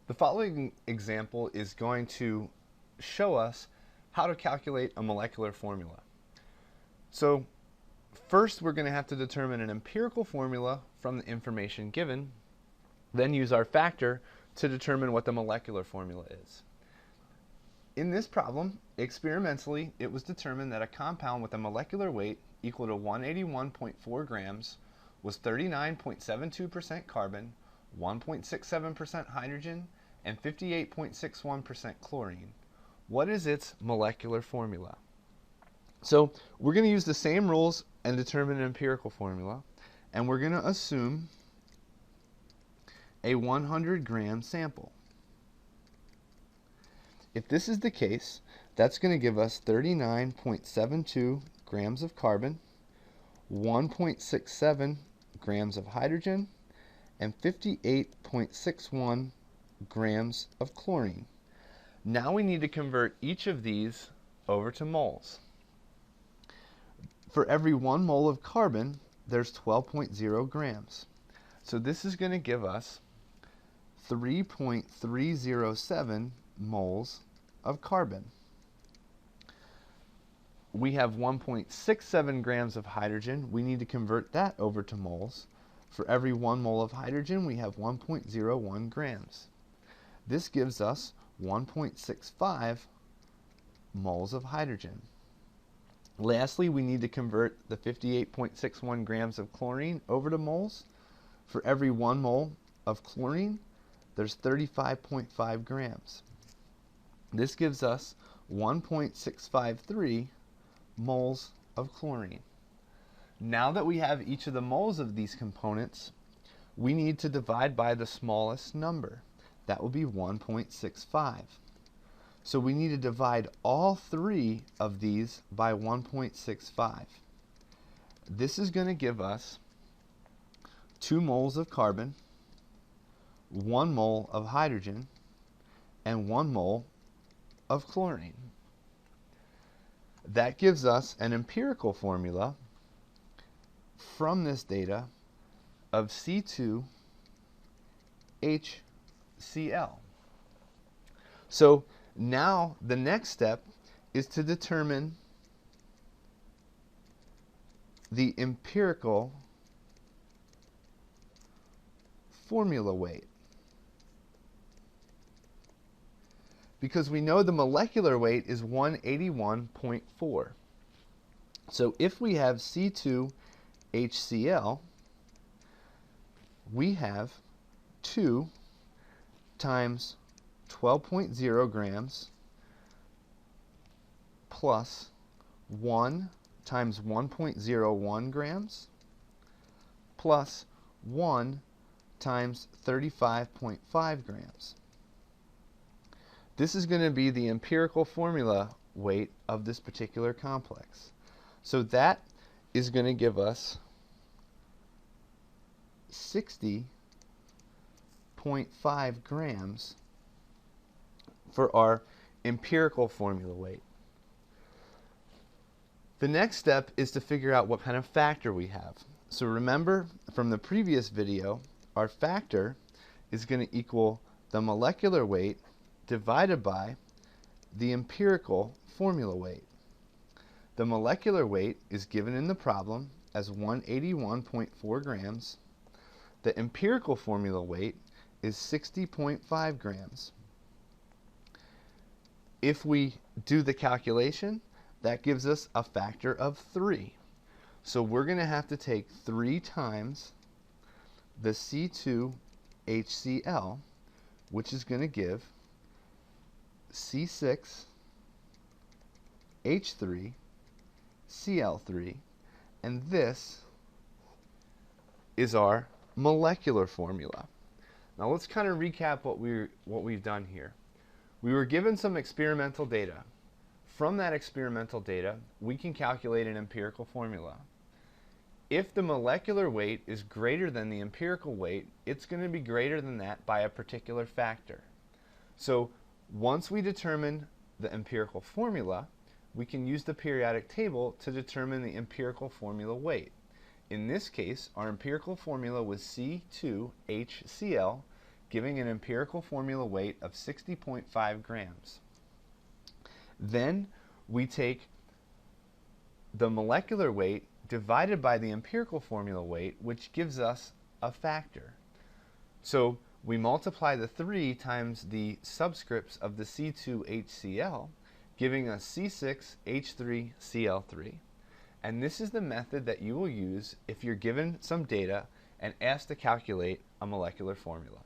The following example is going to show us how to calculate a molecular formula. So first we're going to have to determine an empirical formula from the information given, then use our factor to determine what the molecular formula is. In this problem, experimentally, it was determined that a compound with a molecular weight equal to 181.4 grams was 39.72% carbon, 1.67% hydrogen, and 58.61% chlorine. What is its molecular formula? So we're going to use the same rules and determine an empirical formula, and we're going to assume a 100-gram sample. If this is the case, that's going to give us 39.72 grams of carbon, 1.67 grams of hydrogen, and 58.61 grams of chlorine. Now we need to convert each of these over to moles. For every 1 mole of carbon, there's 12.0 grams. So this is going to give us 3.307 moles of carbon. We have 1.67 grams of hydrogen. We need to convert that over to moles. For every 1 mole of hydrogen, we have 1.01 grams. This gives us 1.65 moles of hydrogen. Lastly, we need to convert the 58.61 grams of chlorine over to moles. For every 1 mole of chlorine, there's 35.5 grams. This gives us 1.653 moles of chlorine. Now that we have each of the moles of these components, we need to divide by the smallest number. That will be 1.65. So we need to divide all 3 of these by 1.65. This is going to give us 2 moles of carbon, 1 mole of hydrogen, and 1 mole of chlorine. That gives us an empirical formula from this data of C2HCl. So now the next step is to determine the empirical formula weight. Because we know the molecular weight is 181.4. So if we have C2HCl, we have 2 times 12.0 grams plus 1 times 1.01 grams plus 1 times 35.5 grams. This is going to be the empirical formula weight of this particular complex. So that is going to give us 60.5 grams for our empirical formula weight. The next step is to figure out what kind of factor we have. So remember from the previous video, our factor is going to equal the molecular weight divided by the empirical formula weight. The molecular weight is given in the problem as 181.4 grams. The empirical formula weight is 60.5 grams. If we do the calculation, that gives us a factor of 3. So we're going to have to take 3 times the C2HCl, which is going to give C6H3Cl3, and this is our molecular formula. Now let's kind of recap what we've done here. We were given some experimental data. From that experimental data, we can calculate an empirical formula. If the molecular weight is greater than the empirical weight, it's going to be greater than that by a particular factor. So once we determine the empirical formula, we can use the periodic table to determine the empirical formula weight. In this case, our empirical formula was C2HCl giving an empirical formula weight of 60.5 grams. Then we take the molecular weight divided by the empirical formula weight, which gives us a factor. So we multiply the 3 times the subscripts of the C2HCl, giving us C6H3Cl3. And this is the method that you will use if you're given some data and asked to calculate a molecular formula.